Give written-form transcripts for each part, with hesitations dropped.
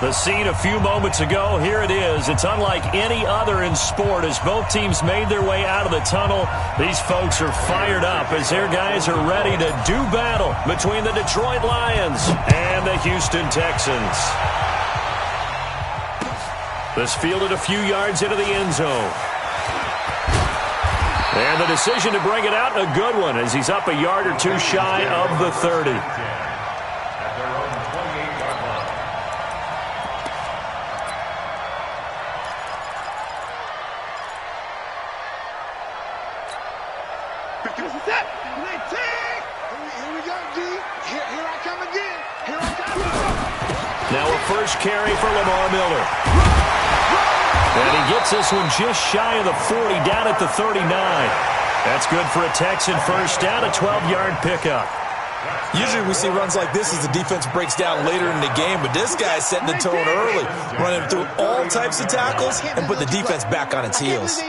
The scene a few moments ago, here it is. It's unlike any other in sport as both teams made their way out of the tunnel. These folks are fired up as their guys are ready to do battle between the Detroit Lions and the Houston Texans. This fielded a few yards into the end zone. And the decision to bring it out, a good one, as he's up a yard or two shy of the 30. Now a first carry for Lamar Miller. And he gets this one just shy of the 40, down at the 39. That's good for a Texan first down, a 12-yard pickup. Usually we see runs like this as the defense breaks down later in the game, but this guy's setting the tone early, running through all types of tackles and put the defense back on its heels.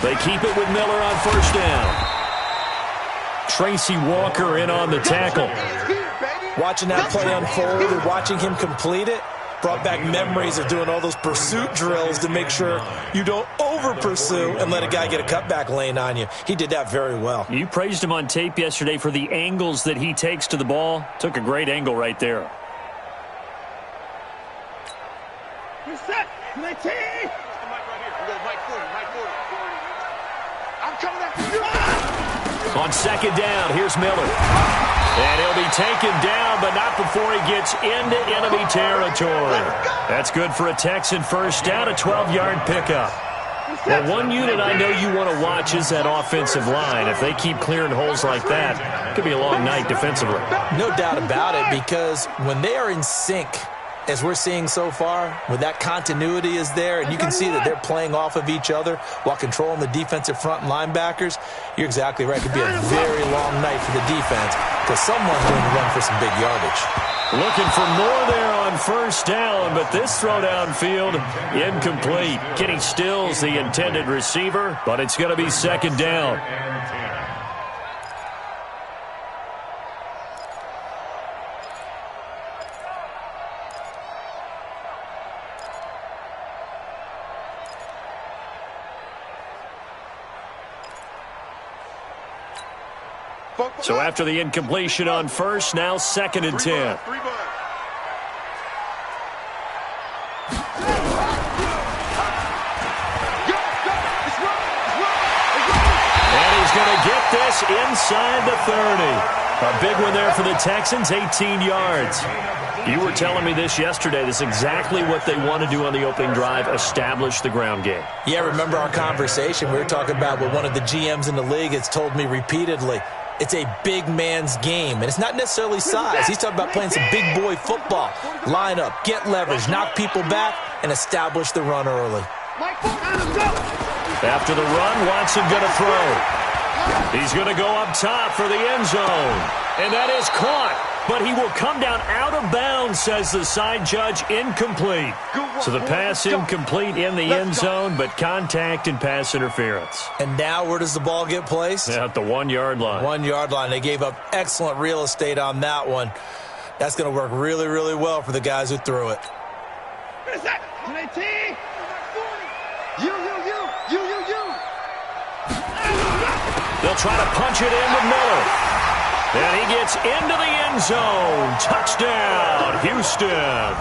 They keep it with Miller on first down. Tracy Walker in on the tackle. Watching that play unfold and watching him complete it brought back memories of doing all those pursuit drills to make sure you don't over-pursue and let a guy get a cutback lane on you. He did that very well. You praised him on tape yesterday for the angles that he takes to the ball. Took a great angle right there. You're set. 19. On second down, here's Miller. And he'll be taken down, but not before he gets into enemy territory. That's good for a Texan first down, a 12-yard pickup. Well, one unit I know you want to watch is that offensive line. If they keep clearing holes like that, it could be a long night defensively. No doubt about it, because when they are in sync, as we're seeing so far, when that continuity is there and you can see that they're playing off of each other while controlling the defensive front linebackers, you're exactly right. It could be a very long night for the defense because someone's going to run for some big yardage. Looking for more there on first down, but this throw downfield incomplete. Kenny Stills the intended receiver, but it's going to be second down. So after the incompletion on first, now second and 10. And he's going to get this inside the 30. A big one there for the Texans, 18 yards. You were telling me this yesterday. This is exactly what they want to do on the opening drive, establish the ground game. Yeah, remember our conversation. We were talking about what one of the GMs in the league has told me repeatedly. It's a big man's game, and it's not necessarily size. He's talking about playing some big boy football. Line up, get leverage, knock people back, and establish the run early. After the run, Watson going to throw. He's going to go up top for the end zone. And that is caught. But he will come down out of bounds, says the side judge, incomplete. So the pass incomplete in the end zone, but contact and pass interference. And now where does the ball get placed? At the 1-yard line. 1-yard line. They gave up excellent real estate on that one. That's going to work really, really well for the guys who threw it. They'll try to punch it in with Miller. And he gets into the end zone. Touchdown, Houston.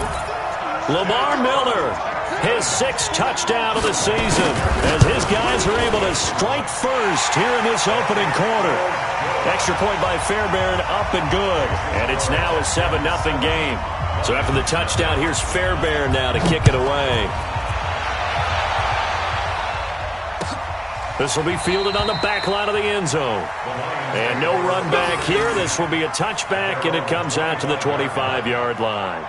Lamar Miller, his 6th touchdown of the season, as his guys are able to strike first here in this opening quarter. Extra point by Fairbairn, up and good. And it's now a 7-0 game. So after the touchdown, here's Fairbairn now to kick it away. This will be fielded on the back line of the end zone. And no run back here. This will be a touchback, and it comes out to the 25-yard line.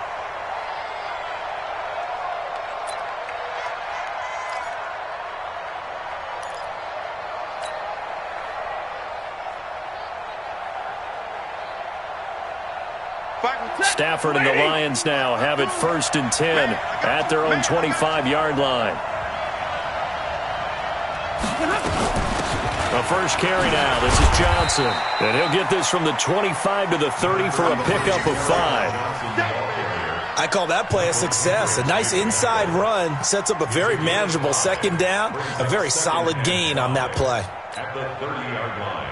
Stafford and the Lions now have it 1st and 10 at their own 25-yard line. A first carry now. This is Johnson. And he'll get this from the 25 to the 30 for a pickup of 5. I call that play a success. A nice inside run sets up a very manageable second down. A very solid gain on that play. At the 30-yard line.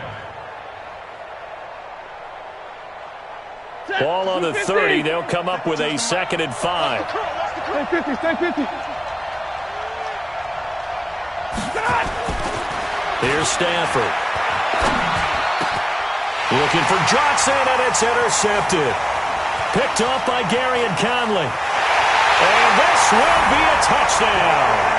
Ball on the 30. They'll come up with a 2nd and 5. Stay 50, stay 50. Here's Stafford. Looking for Johnson, and it's intercepted. Picked off by Gary and Conley. And this will be a touchdown.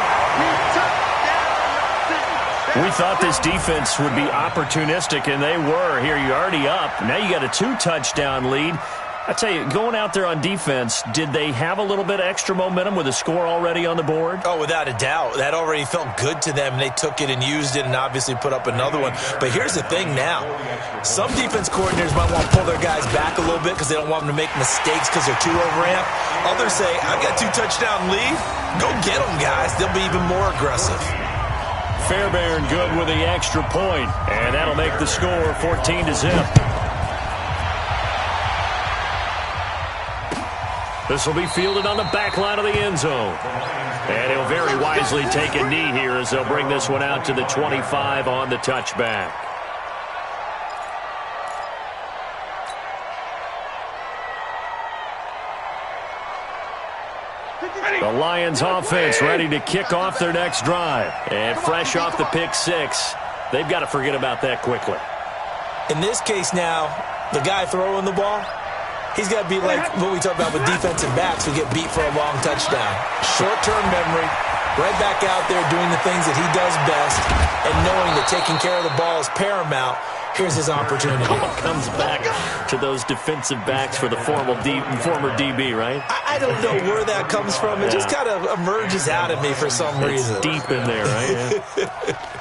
We thought this defense would be opportunistic, and they were. Here, you're already up. Now you got a 2-touchdown lead. I tell you, going out there on defense, did they have a little bit of extra momentum with a score already on the board? Oh, without a doubt. That already felt good to them, and they took it and used it and obviously put up another one. But here's the thing now. Some defense coordinators might want to pull their guys back a little bit because they don't want them to make mistakes because they're too overamped. Others say, I've got a 2-touchdown lead. Go get them, guys. They'll be even more aggressive. Fairbairn good with the extra point, and that'll make the score 14-0. This will be fielded on the back line of the end zone. And he'll very wisely take a knee here as they'll bring this one out to the 25 on the touchback. The Lions offense ready to kick off their next drive. And fresh off the pick 6, they've got to forget about that quickly. In this case now, the guy throwing the ball, he's got to be like what we talk about with defensive backs who get beat for a long touchdown. Short-term memory, right back out there doing the things that he does best, and knowing that taking care of the ball is paramount. Here's his opportunity. Comes back to those defensive backs for the former DB, right? I don't know where that comes from. It just kind of emerges out of me for some reason. It's deep in there, right? Yeah.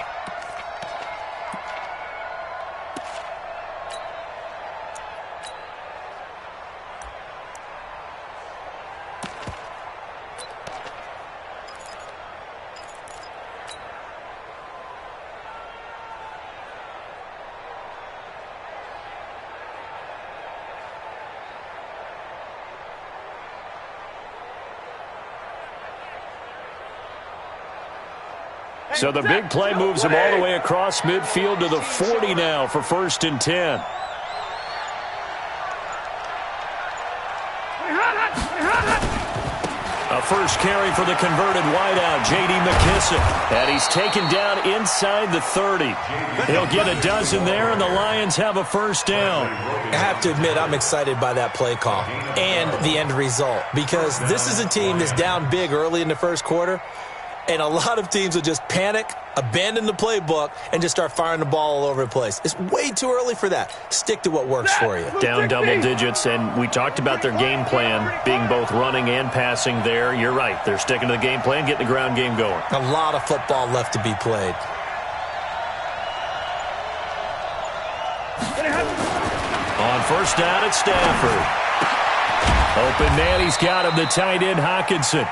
So the big play moves him all the way across midfield to the 40 now for 1st and 10. A first carry for the converted wideout, J.D. McKissick. And he's taken down inside the 30. He'll get a dozen there, and the Lions have a first down. I have to admit, I'm excited by that play call and the end result, because this is a team that's down big early in the first quarter. And a lot of teams will just panic, abandon the playbook, and just start firing the ball all over the place. It's way too early for that. Stick to what works for you. Down double digits, and we talked about their game plan being both running and passing there. You're right. They're sticking to the game plan, getting the ground game going. A lot of football left to be played. On first down, it's Stafford. Open man, he's got him, the tight end, Hockenson.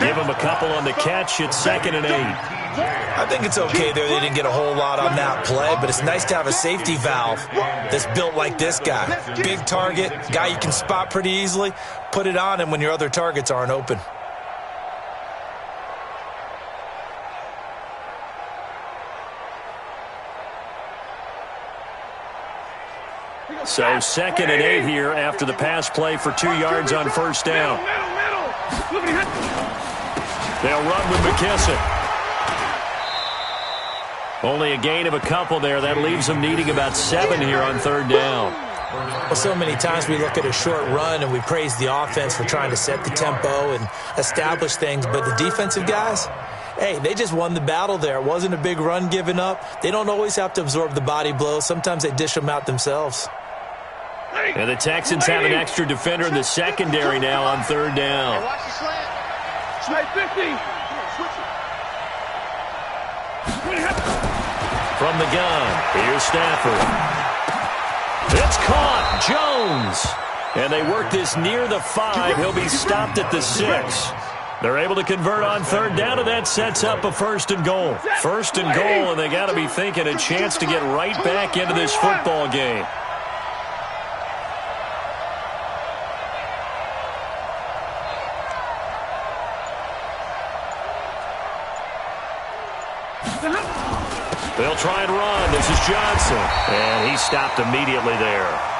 Give him a couple on the catch. It's 2nd and 8. I think it's okay there. They didn't get a whole lot on that play, but it's nice to have a safety valve that's built like this guy. Big target, guy you can spot pretty easily. Put it on him when your other targets aren't open. So 2nd and 8 here after the pass play for 2 yards on first down. They'll run with McKissick. Only a gain of a couple there. That leaves them needing about 7 here on 3rd down. Well, so many times we look at a short run and we praise the offense for trying to set the tempo and establish things, but the defensive guys, hey, they just won the battle there. It wasn't a big run given up. They don't always have to absorb the body blows. Sometimes they dish them out themselves. And the Texans have an extra defender in the secondary now on 3rd down. From the gun, here's Stafford. It's caught, Jones. And they work this near the 5. He'll be stopped at the 6. They're able to convert on third down, and that sets up a first and goal. First and goal, and they got to be thinking a chance to get right back into this football game. They'll try and run. This is Johnson, and he stopped immediately there.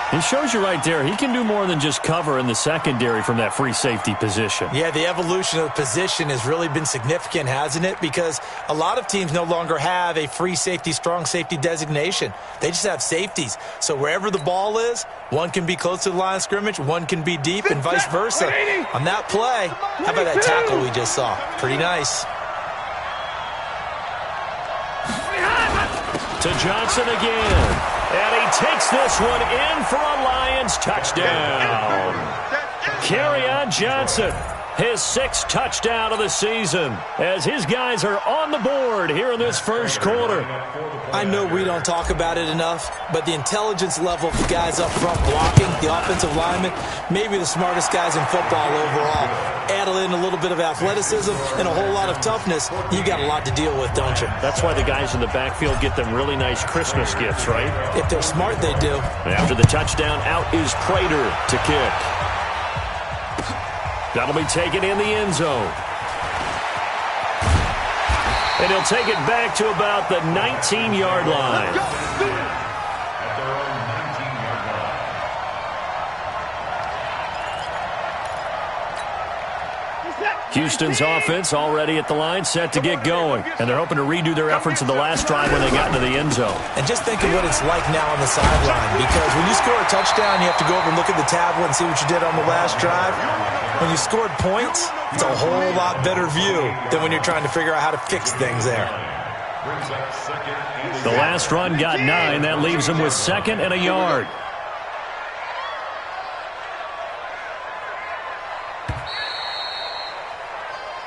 He shows you right there, he can do more than just cover in the secondary from that free safety position. Yeah, the evolution of the position has really been significant, hasn't it? Because a lot of teams no longer have a free safety, strong safety designation. They just have safeties. So wherever the ball is, one can be close to the line of scrimmage, one can be deep, and vice versa. On that play, how about that tackle we just saw? Pretty nice. To Johnson again. And he takes this one in for a Lions touchdown. Kerryon Johnson, his 6th touchdown of the season, as his guys are on the board here in this first quarter. I know we don't talk about it enough, but the intelligence level of the guys up front blocking, the offensive linemen, maybe the smartest guys in football overall. Add in a little bit of athleticism and a whole lot of toughness, you got a lot to deal with, don't you? That's why the guys in the backfield get them really nice Christmas gifts, right? If they're smart, they do. After the touchdown, out is Prater to kick. That'll be taken in the end zone. And he'll take it back to about the 19-yard line. Houston's offense already at the line, set to get going. And they're hoping to redo their efforts in the last drive when they got into the end zone. And just think of what it's like now on the sideline. Because when you score a touchdown, you have to go over and look at the tablet and see what you did on the last drive. When you scored points, it's a whole lot better view than when you're trying to figure out how to fix things there. The last run got 9. That leaves them with 2nd and a yard.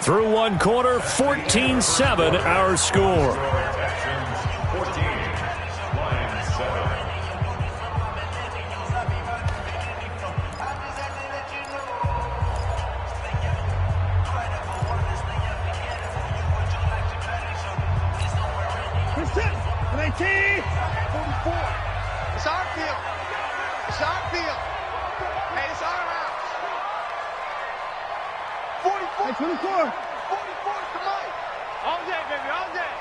Through one quarter, 14-7 our score. It's our field. It's our field. Hey, it's our house. 44. Hey, 24. 44, come on. All day, baby, all day.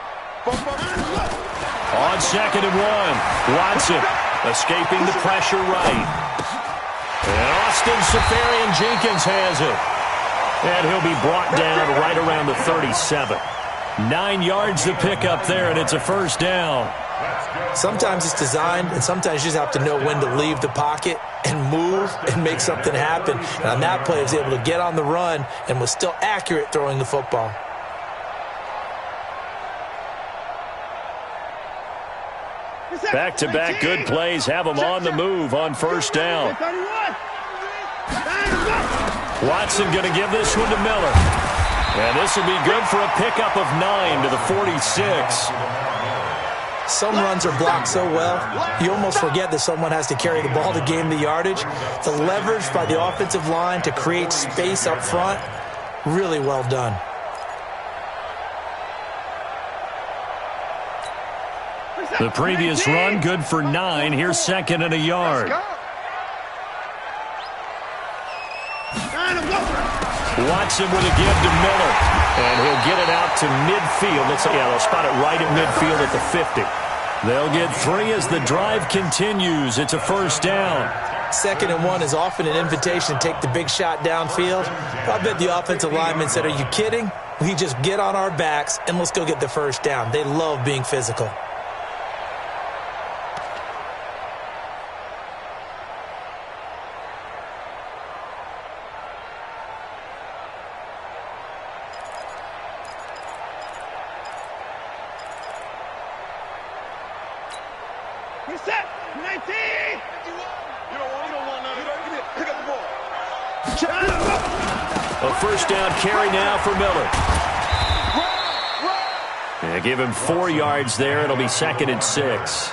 On 2nd and 1, Watson escaping the pressure right. And Austin Seferian-Jenkins has it. And he'll be brought down right around the 37. 9 yards to pick up there, and it's a first down. Sometimes it's designed, and sometimes you just have to know when to leave the pocket and move and make something happen. And on that play, he was able to get on the run and was still accurate throwing the football. Back-to-back good plays have them on the move on first down. Watson going to give this one to Miller. And this will be good for a pickup of 9 to the 46. Some runs are blocked so well, you almost forget that someone has to carry the ball to gain the yardage. The leverage by the offensive line to create space up front, really well done. The previous run, good for 9. Here's 2nd and a yard. Watson with a give to Miller. And he'll get it out to midfield. They'll spot it right at midfield at the 50. They'll get 3 as the drive continues. It's a first down. 2nd and 1 is often an invitation to take the big shot downfield. I bet the offensive lineman said, are you kidding? We just get on our backs and let's go get the first down. They love being physical. Set 19. You don't want none of it. Pick up the ball. A first down carry now for Miller. Yeah, give him 4 yards there. It'll be 2nd and 6.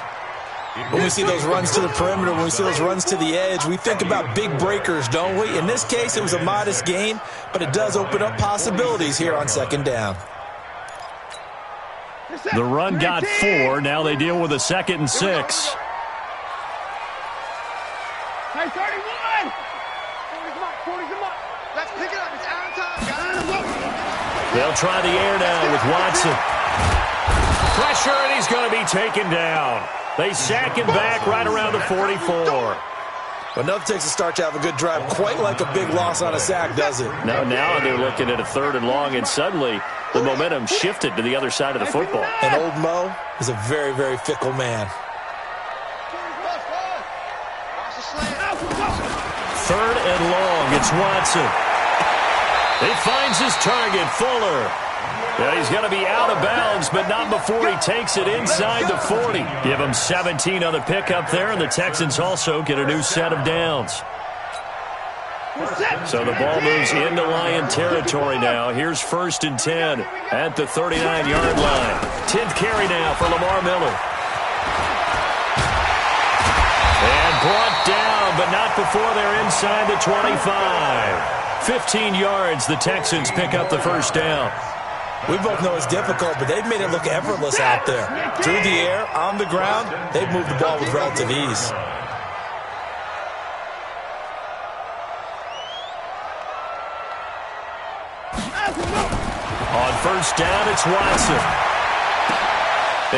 When we see those runs to the perimeter, when we see those runs to the edge, we think about big breakers, don't we? In this case, it was a modest gain, but it does open up possibilities here on second down. The run got 4. Now they deal with a 2nd and 6. Hey, 31! 40's a mark. Let's pick it up. It's out of time. They'll try the air now with Watson. Pressure, and he's going to be taken down. They sack him back right around the 44. Enough takes a start to have a good drive. Quite like a big loss on a sack, does it? Now they're looking at a 3rd and long, and suddenly the momentum shifted to the other side of the football. And old Mo is a very, very fickle man. 3rd and long. It's Watson. He finds his target, Fuller. Yeah, he's going to be out of bounds, but not before he takes it inside the 40. Give him 17 on the pickup there, and the Texans also get a new set of downs. So the ball moves into Lion territory now. Here's 1st and 10 at the 39-yard line. 10th carry now for Lamar Miller. And brought down, but not before they're inside the 25. 15 yards, the Texans pick up the 1st down. We both know it's difficult, but they've made it look effortless out there. Through the air, on the ground, they've moved the ball with relative ease. On 1st down, it's Watson.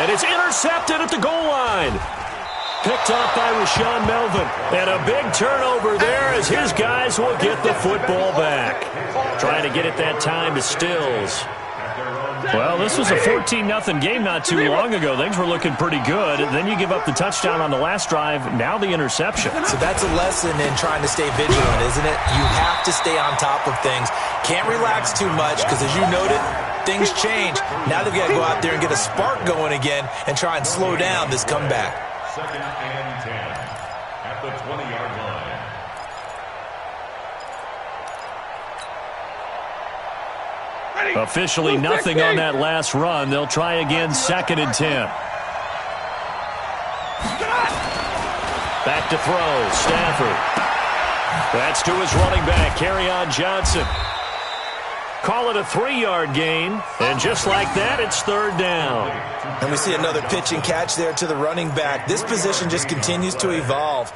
And it's intercepted at the goal line. Picked off by Rashaan Melvin. And a big turnover there as his guys will get the football back. Trying to get it that time to Stills. Well, this was a 14-0 game not too long ago. Things were looking pretty good. Then you give up the touchdown on the last drive. Now the interception. So that's a lesson in trying to stay vigilant, isn't it? You have to stay on top of things. Can't relax too much because, as you noted, things change. Now they've got to go out there and get a spark going again and try and slow down this comeback. 2nd and 10 at the 20-yard line. Officially nothing on that last run. They'll try again, 2nd and 10. Back to throw, Stafford. That's to his running back, Kerryon Johnson. Call it a 3-yard gain, and just like that, it's 3rd down. And we see another pitch and catch there to the running back. This position just continues to evolve.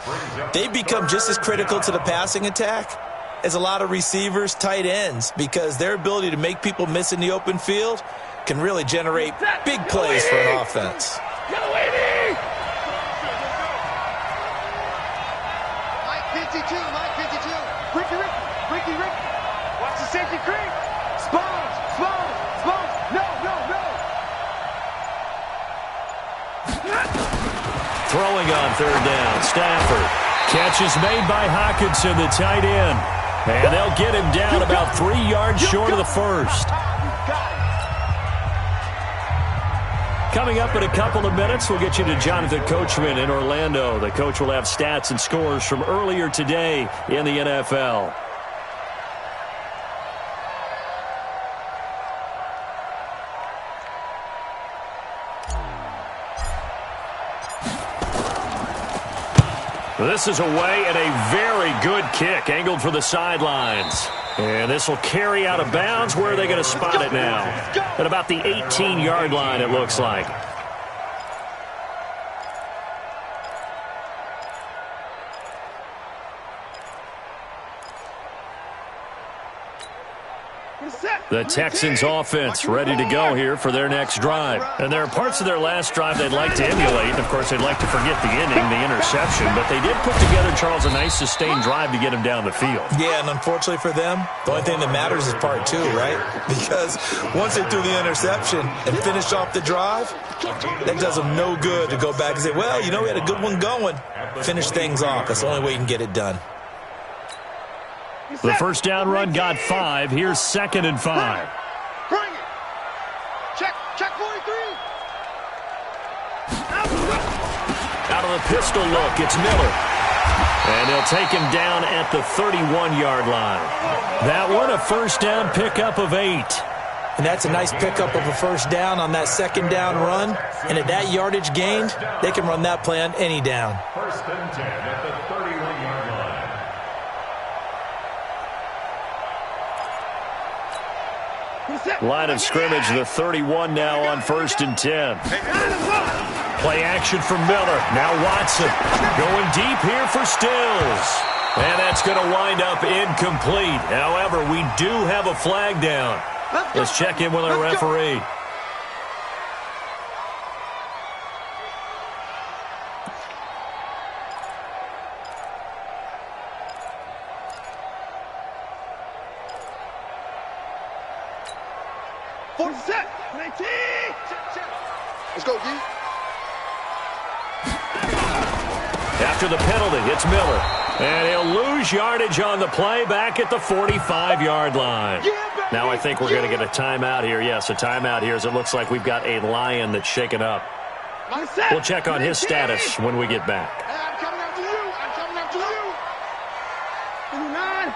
They've become just as critical to the passing attack as a lot of receivers, tight ends, because their ability to make people miss in the open field can really generate big plays for an offense. Mike 52. Ricky. Watch the safety creep. Spons. No. Throwing on 3rd down, Stafford. Catch is made by Hockenson, the tight end. And they'll get him down about 3 yards short of the 1st. Coming up in a couple of minutes, we'll get you to Jonathan Coachman in Orlando. The coach will have stats and scores from earlier today in the NFL. This is away and a very good kick, angled for the sidelines. And this will carry out of bounds. Where are they going to spot it now? At about the 18-yard line, it looks like. The Texans offense ready to go here for their next drive. And there are parts of their last drive they'd like to emulate. Of course, they'd like to forget the inning, the interception. But they did put together, Charles, a nice sustained drive to get him down the field. Yeah, and unfortunately for them, the only thing that matters is part 2, right? Because once they threw the interception and finished off the drive, that does them no good to go back and say, well, we had a good one going. Finish things off. That's the only way you can get it done. The first down run got 5. Here's 2nd and 5. Bring it. Check 43. Out of the pistol look, it's Miller. And they'll take him down at the 31-yard line. That one, a first down pickup of 8. And that's a nice pickup of a first down on that second down run. And at that yardage gained, they can run that play on any down. First and 10 at the 31-yard line. Line of scrimmage, the 31 now on first and 10. Play action from Miller. Now Watson going deep here for Stills. And that's going to wind up incomplete. However, we do have a flag down. Let's check in with our referee. Let's go, D. After the penalty, it's Miller. And he'll lose yardage on the play back at the 45-yard line. Now I think we're going to get a timeout here. Yes, a timeout here as it looks like we've got a Lion that's shaken up. We'll check on his status when we get back. I'm coming after you. I'm coming after you. 9.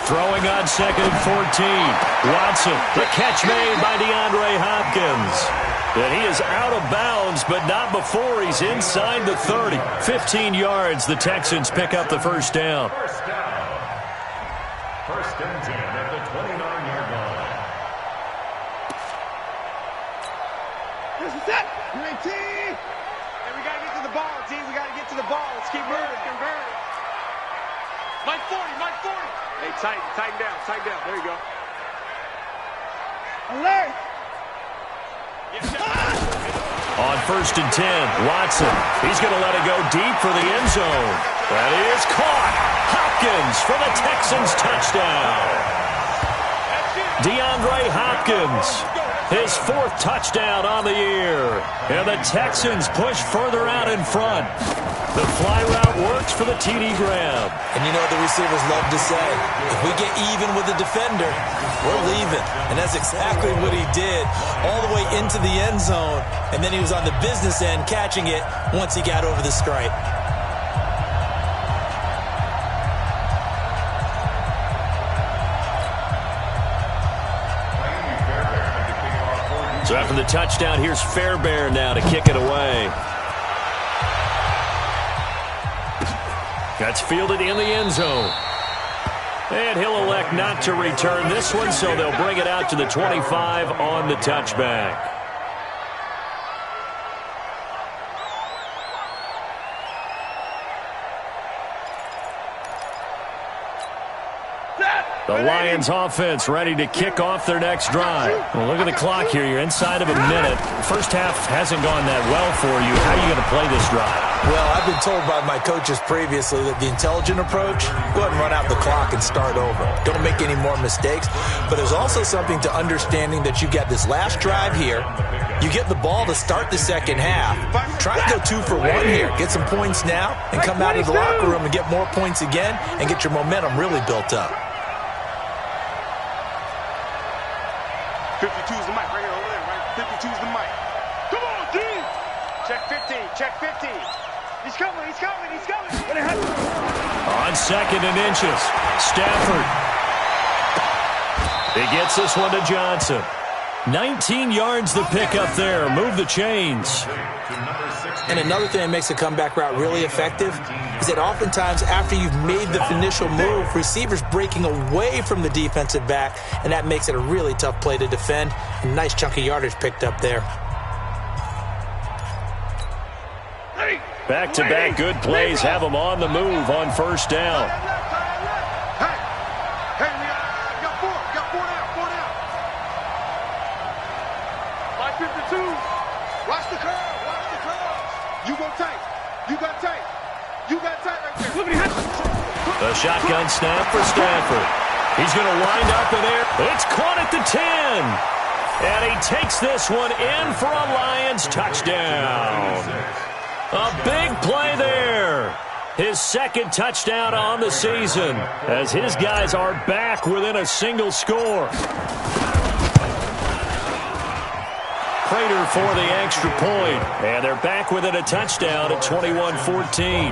Throwing on second and 14. Watson, the catch made by DeAndre Hopkins. And he is out of bounds, but not before he's inside the 30. 15 yards, the Texans pick up the first down. First down. First and 10 at the 29-yard line. This is it. 19. Hey, we got to get to the ball, T. We got to get to the ball. Let's keep moving. Convert. Mike 40, Mike 40. Hey, tighten down. There you go. Alert. On first and 10, Watson. He's going to let it go deep for the end zone. That is caught. Hopkins for the Texans touchdown. DeAndre Hopkins, his 4th touchdown on the year. And the Texans push further out in front. The fly route works for the TD grab. And you know the receivers love to say, if we get even with the defender, we're leaving. And that's exactly what he did all the way into the end zone. And then he was on the business end catching it once he got over the stripe. So after the touchdown, here's Fairbairn now to kick it away. That's fielded in the end zone. And he'll elect not to return this one, so they'll bring it out to the 25 on the touchback. The Lions offense ready to kick off their next drive. Well, look at the clock here. You're inside of a minute. First half hasn't gone that well for you. How are you going to play this drive? Well, I've been told by my coaches previously that the intelligent approach, go ahead and run out the clock and start over. Don't make any more mistakes. But there's also something to understanding that you got this last drive here. You get the ball to start the second half. Try and go 2 for 1 here. Get some points now and come out of the locker room and get more points again and get your momentum really built up. 52's the mic right here over there, right? 52's the mic. Come on, D! Check 50, check 50. He's coming. On second and inches, Stafford. He gets this one to Johnson. 19 yards the pickup there. Move the chains. And another thing that makes a comeback route really effective is that oftentimes after you've made the initial move, receivers breaking away from the defensive back, and that makes it a really tough play to defend. A nice chunk of yardage picked up there. Back-to-back good plays have them on the move on first down. Hey, we got 4 down. Line 52. Watch the curve. You got tight right there. The shotgun snap for Stafford. He's going to wind up in there. It's caught at the 10. And he takes this one in for a Lions touchdown. A big play there. His 2nd touchdown on the season as his guys are back within a single score. Prater for the extra point. And they're back within a touchdown at 21-14.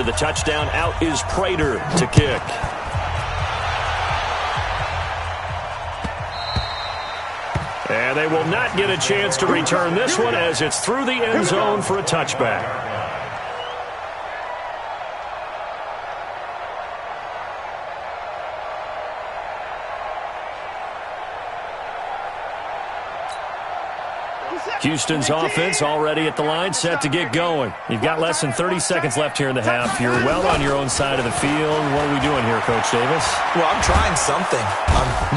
after the touchdown. Out is Prater to kick. And they will not get a chance to return this one as it's through the end zone for a touchback. Houston's offense already at the line, set to get going. You've got less than 30 seconds left here in the half. You're well on your own side of the field. What are we doing here, Coach Davis? Well, I'm trying something.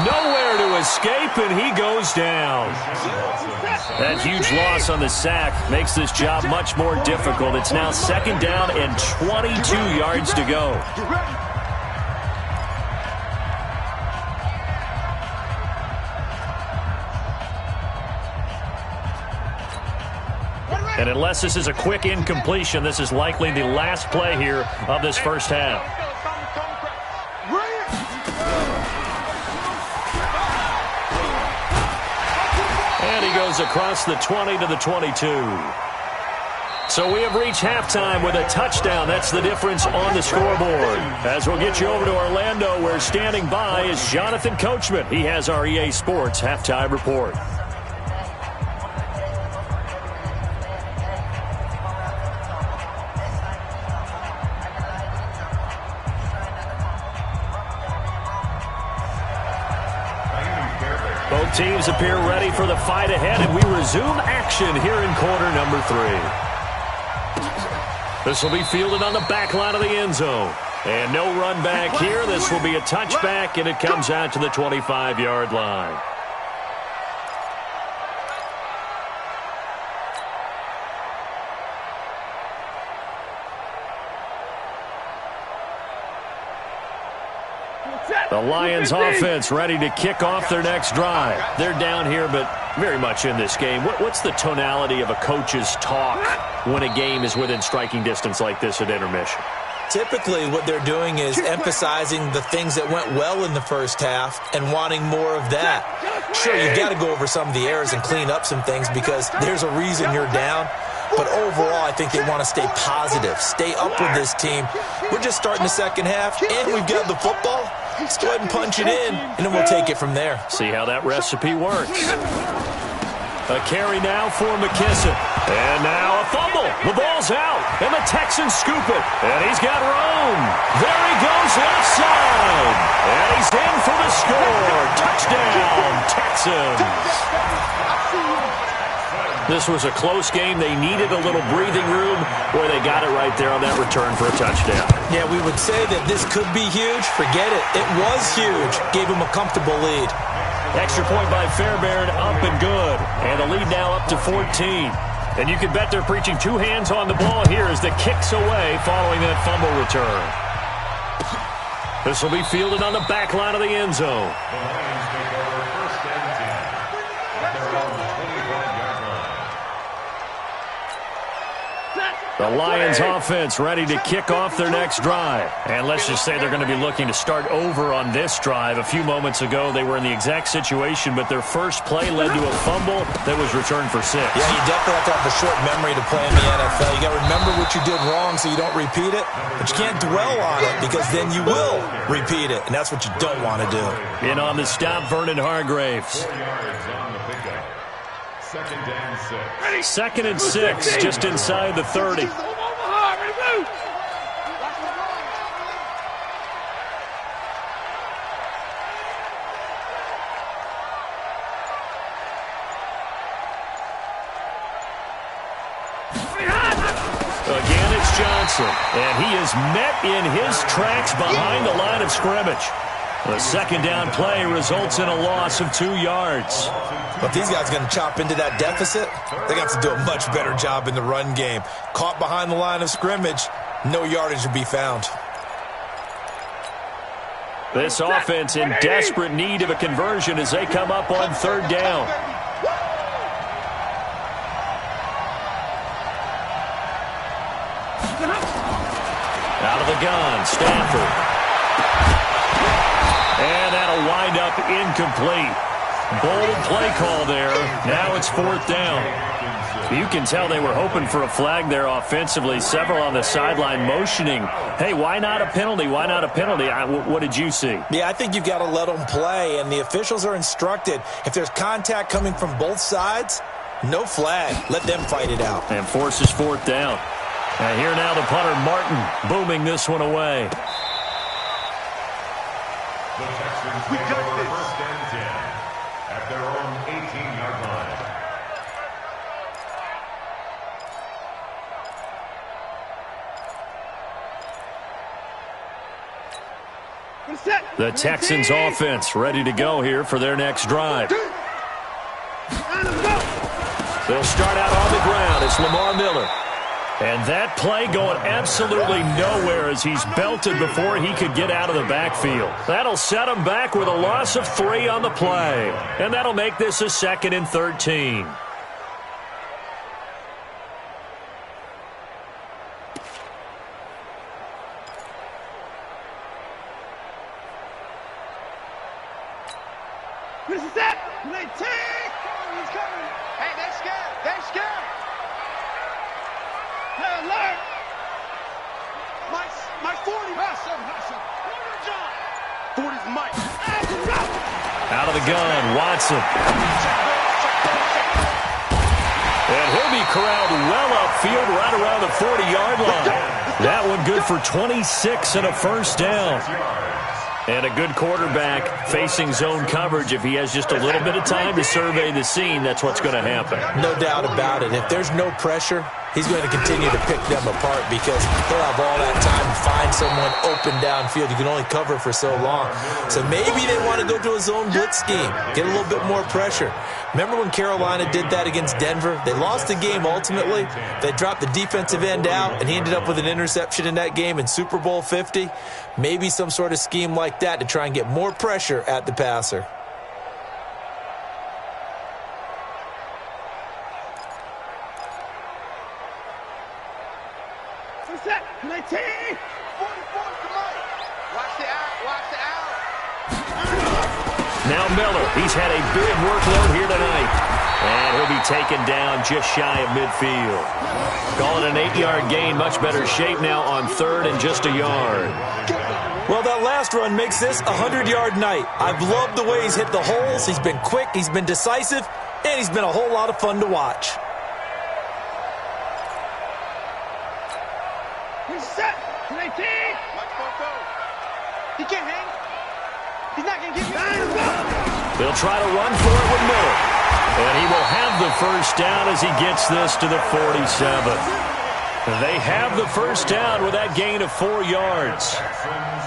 Nowhere to escape, and he goes down. That huge loss on the sack makes this job much more difficult. It's now 2nd down and 22 yards to go. And unless this is a quick incompletion, this is likely the last play here of this first half. And he goes across the 20 to the 22. So we have reached halftime with a touchdown. That's the difference on the scoreboard. As we'll get you over to Orlando, where standing by is Jonathan Coachman. He has our EA Sports halftime report. Both teams appear ready for the fight ahead, and we resume action here in quarter number 3. This will be fielded on the back line of the end zone. And no run back here. This will be a touchback, and it comes out to the 25-yard line. The Lions offense ready to kick off their next drive. They're down here, but very much in this game. What's the tonality of a coach's talk when a game is within striking distance like this at intermission? Typically, what they're doing is emphasizing the things that went well in the first half and wanting more of that. Sure, you've got to go over some of the errors and clean up some things because there's a reason you're down. But overall, I think they want to stay positive, stay up with this team. We're just starting the second half, and we've got the football. Let's go ahead and punch it in, and then we'll take it from there. See how that recipe works. A carry now for McKissick. And now a fumble. The ball's out, and the Texans scoop it. And he's got room. There he goes left side. And he's in for the score. Touchdown, Texans. This was a close game. They needed a little breathing room. Boy, they got it right there on that return for a touchdown. Yeah, we would say that this could be huge. Forget it. It was huge. Gave him a comfortable lead. Extra point by Fairbairn, up and good. And the lead now up to 14. And you can bet they're preaching two hands on the ball here as the kick's away following that fumble return. This will be fielded on the back line of the end zone. The Lions offense ready to kick off their next drive. And let's just say they're going to be looking to start over on this drive. A few moments ago, they were in the exact situation, but their first play led to a fumble that was returned for 6. Yeah, you definitely have to have a short memory to play in the NFL. You got to remember what you did wrong so you don't repeat it, but you can't dwell on it because then you will repeat it, and that's what you don't want to do. In on the stop, Vernon Hargraves. 2nd and 6, just inside the 30. Again, it's Johnson, and he is met in his tracks behind the line of scrimmage. The second down play results in a loss of 2 yards. But these guys are going to chop into that deficit. They got to do a much better job in the run game. Caught behind the line of scrimmage, no yardage to be found. This offense in desperate need of a conversion as they come up on 3rd down. Out of the gun, Stanford. And that'll wind up incomplete. Bold play call there. Now it's 4th down. You can tell they were hoping for a flag there offensively. Several on the sideline motioning, hey, why not a penalty? Why not a penalty? What did you see? Yeah, I think you've got to let them play, and the officials are instructed. If there's contact coming from both sides, no flag. Let them fight it out. And forces 4th down. And here now the punter, Martin, booming this one away. The Texans take over 1st and 10 at their own 18-yard line. The Texans offense ready to go here for their next drive. They'll start out on the ground. It's Lamar Miller. And that play going absolutely nowhere as he's belted before he could get out of the backfield. That'll set him back with a loss of 3 on the play. And that'll make this a 2nd and 13. This is it. He's coming. Hey, they're scared. They're scared. Hey, alert. My 40. Hustle. 40's Mike. Out of the gun, Watson. And he'll be corralled well upfield right around the 40-yard line. That one good for 26 and a 1st down. And a good quarterback facing zone coverage. If he has just a little bit of time to survey the scene, that's what's going to happen. No doubt about it. If there's no pressure, he's going to continue to pick them apart because he'll have all that time to find someone open downfield. You can only cover for so long. So maybe they want to go to a zone blitz scheme, get a little bit more pressure. Remember when Carolina did that against Denver? They lost the game ultimately. They dropped the defensive end out, and he ended up with an interception in that game in Super Bowl 50. Maybe some sort of scheme like that to try and get more pressure at the passer. What's that? 19. 44 to Mike. Watch the out. Now Miller, he's had a big workload here tonight. And he'll be taken down just shy of midfield. Call it an 8-yard gain, much better shape now on 3rd and just a yard. Well, that last run makes this a 100-yard night. I've loved the way he's hit the holes. He's been quick, he's been decisive, and he's been a whole lot of fun to watch. He's set. 19. Mike Foco. He can't hang. He's not going to get me. They'll try to run for it with Miller. And he will have the 1st down as he gets this to the 47. They have the 1st down with that gain of 4 yards.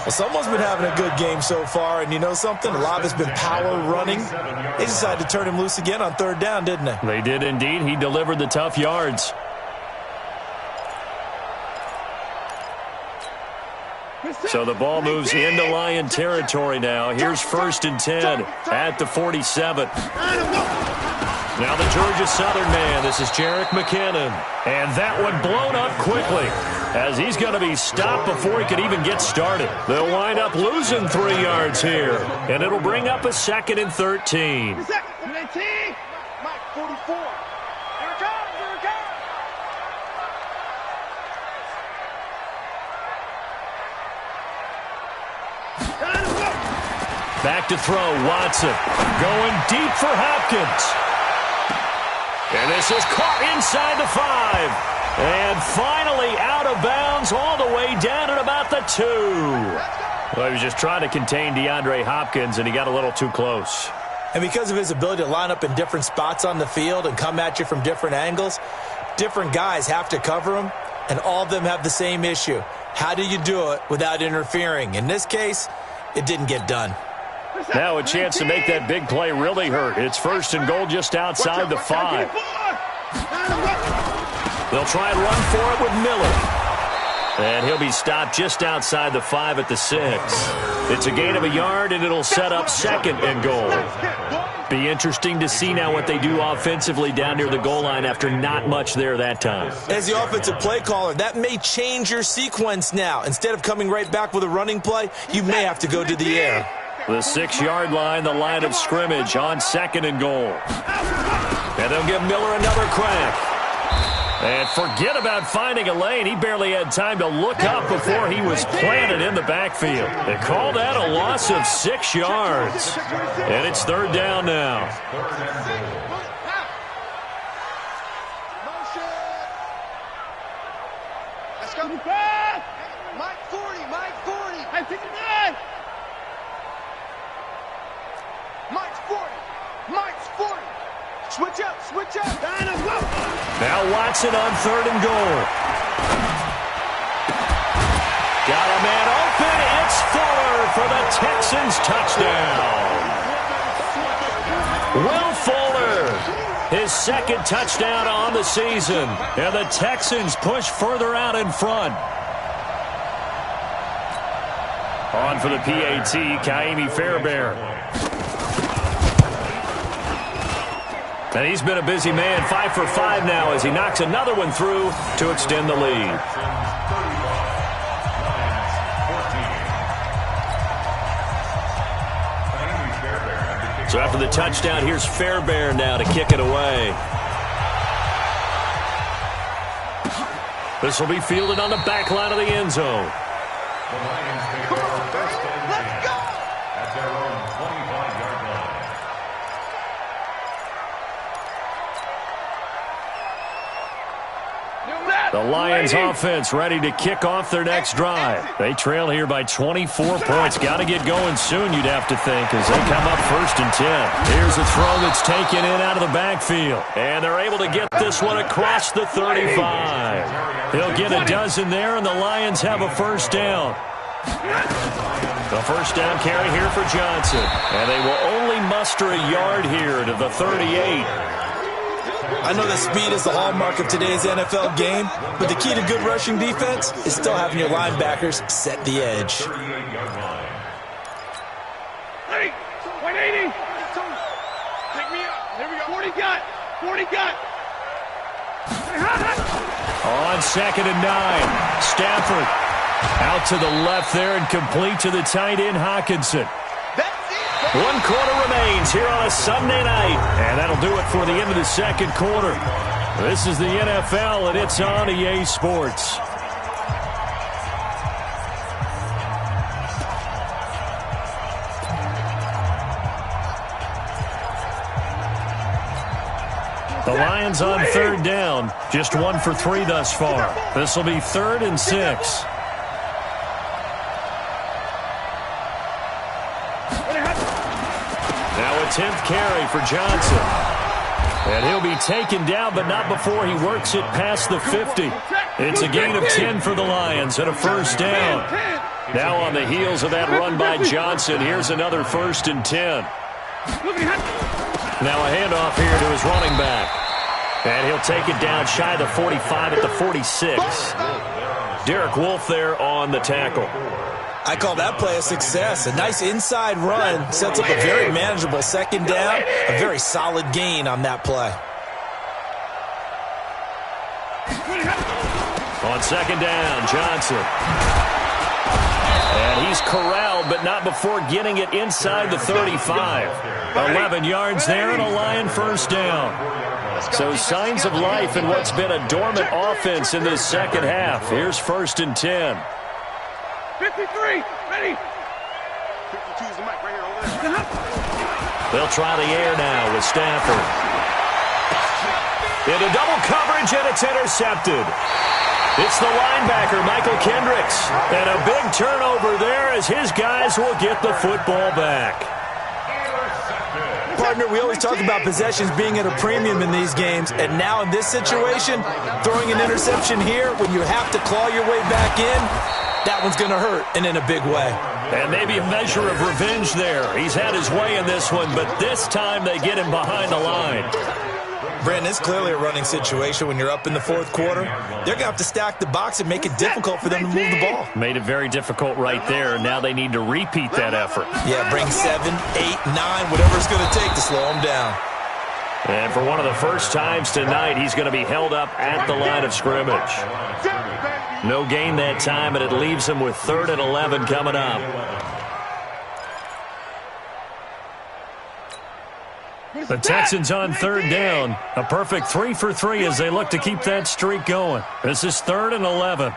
Well, someone's been having a good game so far, and you know something? A lot has been power running. They decided to turn him loose again on 3rd down, didn't they? They did indeed. He delivered the tough yards. So the ball moves into Lion territory now. Here's 1st and 10 at the 47. Now the Georgia Southern man. This is J0k McKinnon. And that one blown up quickly as he's going to be stopped before he could even get started. They'll wind up losing 3 yards here. And it'll bring up a 2nd and 13. Mike, 44. Here it comes. Back to throw, Watson. Going deep for Hopkins. And this is caught inside the 5. And finally out of bounds all the way down at about the 2. Well, he was just trying to contain DeAndre Hopkins, and he got a little too close. And because of his ability to line up in different spots on the field and come at you from different angles, different guys have to cover him, and all of them have the same issue. How do you do it without interfering? In this case, it didn't get done. Now a chance to make that big play really hurt. It's 1st and goal just outside the 5. They'll try and run for it with Miller. And he'll be stopped just outside the 5 at the 6. It's a gain of a yard, and it'll set up 2nd and goal. Be interesting to see now what they do offensively down near the goal line after not much there that time. As the offensive play caller, that may change your sequence now. Instead of coming right back with a running play, you may have to go to the air. The 6-yard line, the line of scrimmage on 2nd and goal. And they'll give Miller another crack. And forget about finding a lane. He barely had time to look up before he was planted in the backfield. They call that a loss of 6 yards. And it's 3rd down now. Let's go. Mike 40, Mike 40. Hey, 59. Mike's 40. Mike's 40. Switch up, switch up. Now Watson on 3rd and goal. Got a man open. It's Fuller for the Texans touchdown. Will Fuller, his 2nd touchdown on the season. And the Texans push further out in front. On for the PAT, Kaimi Fairbairn. And he's been a busy man, 5 for 5 now as he knocks another one through to extend the lead. So after the touchdown, here's Fairbairn now to kick it away. This will be fielded on the back line of the end zone. Let's go. At their own 25-yard line. The Lions offense ready to kick off their next drive. They trail here by 24 points. Got to get going soon, you'd have to think, as they come up 1st and 10. Here's a throw that's taken in out of the backfield. And they're able to get this one across the 35. He'll get a dozen there, and the Lions have a 1st down. The 1st down carry here for Johnson. And they will only muster a yard here to the 38. I know that speed is the hallmark of today's NFL game, but the key to good rushing defense is still having your linebackers set the edge. 180. Pick me up. Here we go. 40 got. 40 got. On 2nd and 9, Stafford out to the left there and complete to the tight end, Hockenson. 1 quarter remains here on a Sunday night. And that'll do it for the end of the 2nd quarter. This is the NFL, and it's on EA Sports. The Lions on 3rd down. Just 1 for 3 thus far. This will be 3rd and 6. Now a 10th carry for Johnson. And he'll be taken down, but not before he works it past the 50. It's a gain of 10 for the Lions and a 1st down. Now on the heels of that run by Johnson, here's another 1st and 10. Now a handoff here to his running back. And he'll take it down shy of the 45 at the 46. Derek Wolfe there on the tackle. I call that play a success. A nice inside run sets up a very manageable 2nd down. A very solid gain on that play. On 2nd down, Johnson. And he's corralled, but not before getting it inside the 35. 11 yards there and a Lion 1st down. So signs of life in what's been a dormant offense in this 2nd half. Here's 1st and 10. 53, ready. 52 is the mic right here, over there. They'll try the air now with Stafford. Into double coverage, and it's intercepted. It's the linebacker, Michael Kendricks. And a big turnover there as his guys will get the football back. Partner, we always talk about possessions being at a premium in these games, and now in this situation, throwing an interception here when you have to claw your way back in, that one's going to hurt, and in a big way. And maybe a measure of revenge there. He's had his way in this one, but this time they get him behind the line. Brandon, it's clearly a running situation when you're up in the 4th quarter. They're going to have to stack the box and make it difficult for them to move the ball. Made it very difficult right there. Now they need to repeat that effort. Yeah, bring 7, 8, 9, whatever it's going to take to slow them down. And for one of the first times tonight, he's going to be held up at the line of scrimmage. No gain that time, and it leaves him with 3rd and 11 coming up. The Texans on third down. A perfect 3 for 3 as they look to keep that streak going. This is 3rd and 11.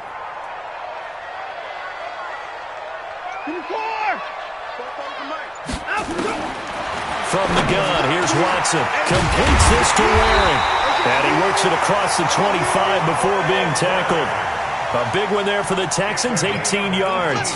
From the gun, here's Watson. Completes this to Waring. And he works it across the 25 before being tackled. A big one there for the Texans, 18 yards.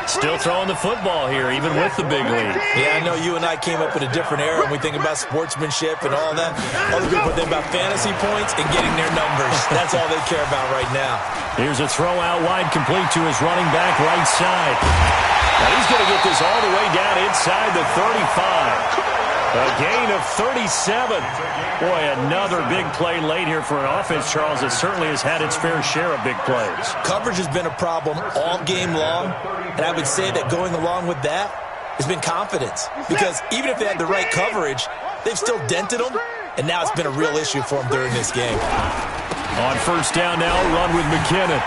Still throwing the football here, even with the big lead. Yeah, I know you and I came up in a different era, and we think about sportsmanship and all that. Other people think about fantasy points and getting their numbers. That's all they care about right now. Here's a throw out wide, complete to his running back right side. Now he's going to get this all the way down inside the 35. A gain of 37. Boy, another big play late here for an offense, Charles, that certainly has had its fair share of big plays. Coverage has been a problem all game long, and I would say that going along with that has been confidence. Because even if they had the right coverage, they've still dented them, and now it's been a real issue for them during this game. On first down now, run with McKinnon.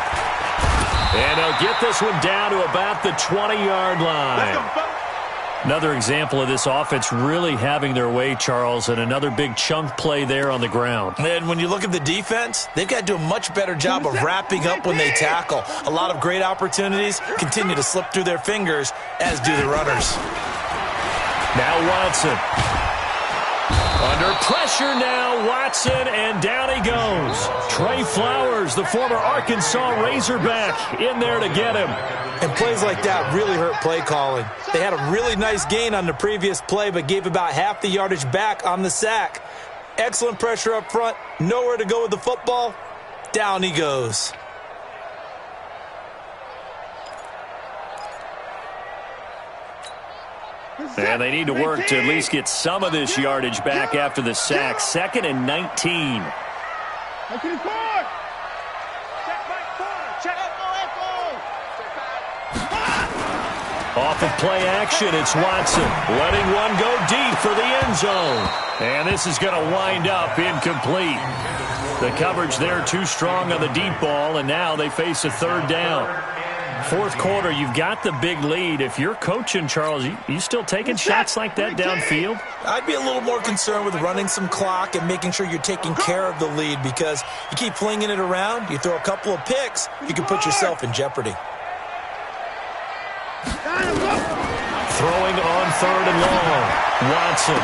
And they'll get this one down to about the 20-yard line. Another example of this offense really having their way, Charles, and another big chunk play there on the ground. And when you look at the defense, they've got to do a much better job of wrapping up when they tackle. A lot of great opportunities continue to slip through their fingers, as do the runners. Now Watson. Under pressure now, Watson, and down he goes. Trey Flowers, the former Arkansas Razorback, in there to get him. And plays like that really hurt play calling. They had a really nice gain on the previous play, but gave about half the yardage back on the sack. Excellent pressure up front. Nowhere to go with the football. Down he goes. And they need to work to at least get some of this yardage back after the sack. 2nd and 19. Off of play action, it's Watson. Letting one go deep for the end zone. And this is going to wind up incomplete. The coverage there too strong on the deep ball, and now they face a 3rd down. 4th quarter, you've got the big lead. If you're coaching, Charles, you still taking shots like that downfield? I'd be a little more concerned with running some clock and making sure you're taking care of the lead, because you keep flinging it around, you throw a couple of picks, you can put yourself in jeopardy. Throwing on 3rd and long. Watson.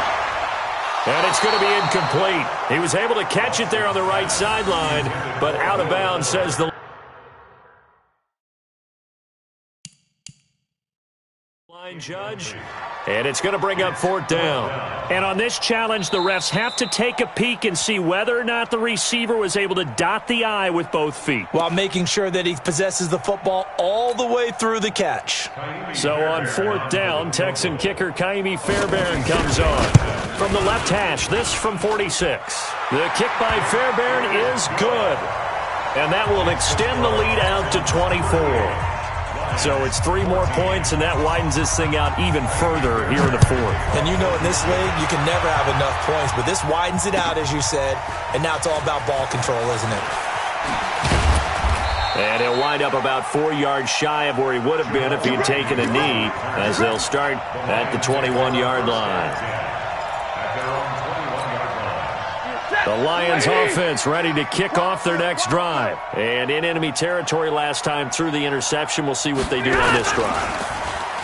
And it's going to be incomplete. He was able to catch it there on the right sideline, but out of bounds, says the line judge. And it's going to bring up 4th down. And on this challenge, the refs have to take a peek and see whether or not the receiver was able to dot the I with both feet, while making sure that he possesses the football all the way through the catch. So on 4th down, Texan kicker Kaimi Fairbairn comes on. From the left hash, this from 46. The kick by Fairbairn is good. And that will extend the lead out to 24. So it's 3 more points, and that widens this thing out even further here in the 4th. And you know in this league, you can never have enough points, but this widens it out, as you said, and now it's all about ball control, isn't it? And he'll wind up about 4 yards shy of where he would have been if he had taken a knee, as they'll start at the 21-yard line. The Lions offense ready to kick off their next drive. And in enemy territory last time through the interception. We'll see what they do on this drive.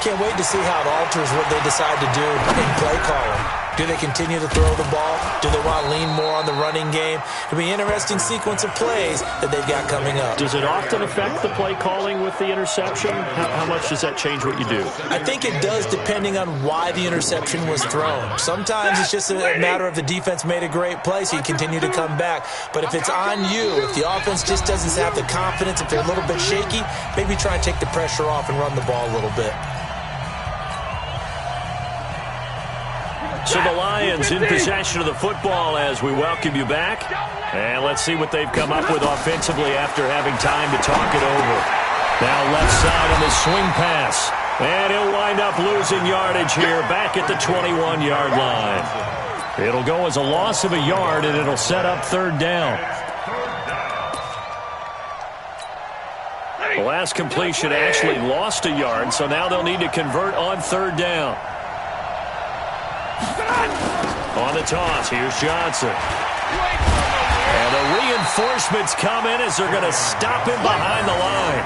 Can't wait to see how it alters what they decide to do in play calling. Do they continue to throw the ball? Do they want to lean more on the running game? It'll be an interesting sequence of plays that they've got coming up. Does it often affect the play calling with the interception? How much does that change what you do? I think it does, depending on why the interception was thrown. Sometimes it's just a matter of the defense made a great play, so you continue to come back. But if it's on you, if the offense just doesn't have the confidence, if they're a little bit shaky, maybe try and take the pressure off and run the ball a little bit. So the Lions in possession of the football as we welcome you back. And let's see what they've come up with offensively after having time to talk it over. Now left side on the swing pass. And he'll wind up losing yardage here back at the 21-yard line. It'll go as a loss of a yard, and it'll set up 3rd down. The last completion actually lost a yard, so now they'll need to convert on 3rd down. On the toss, here's Johnson. And the reinforcements come in as they're going to stop him behind the line.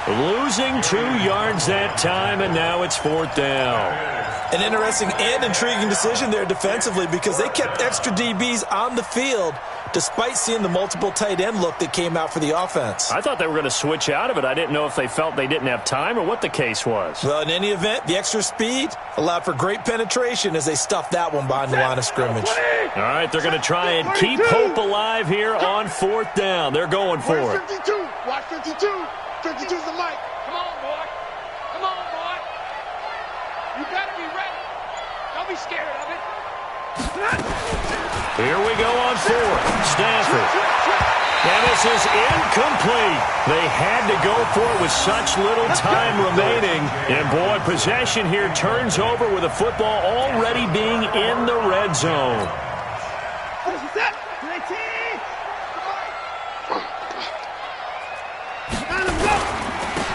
Losing 2 yards that time, and now it's 4th down. An interesting and intriguing decision there defensively because they kept extra DBs on the field despite seeing the multiple tight end look that came out for the offense. I thought they were going to switch out of it. I didn't know if they felt they didn't have time or what the case was. Well, in any event, the extra speed allowed for great penetration as they stuffed that one behind the line of scrimmage. All right, they're going to try and keep hope alive here on 4th down. They're going for it. 52. Watch 52. 52's the mic. Come on, boy. Come on, boy. You got to be ready. Don't be scared of it. Here we go on 4th. Stafford. And this is incomplete. They had to go for it with such little time remaining. And, boy, possession here turns over with the football already being in the red zone.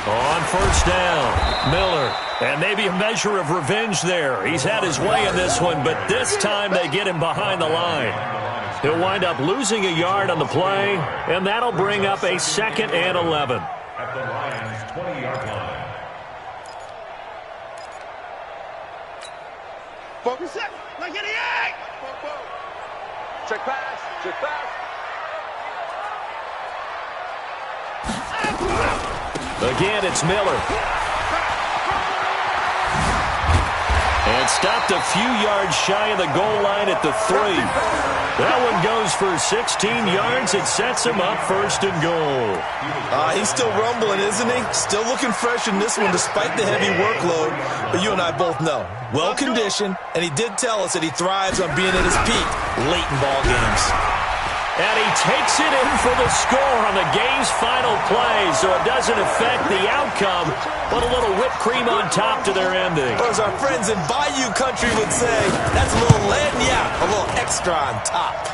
On 1st down, Miller. And maybe a measure of revenge there. He's had his way in this one, but this time they get him behind the line. He'll wind up losing a yard on the play, and that'll bring up a 2nd and 11. At the Lions' 20-yard line. Focus it. Like an egg. Check pass. Check pass. Again, it's Miller. And stopped a few yards shy of the goal line at the 3. That one goes for 16 yards. It sets him up 1st and goal. He's still rumbling, isn't he? Still looking fresh in this one despite the heavy workload. But you and I both know, well-conditioned, and he did tell us that he thrives on being at his peak late in ball games. And he takes it in for the score on the game's final play, so it doesn't affect the outcome, but a little whipped cream on top to their ending. Or as our friends in Bayou Country would say, that's a little lagniappe, a little extra on top.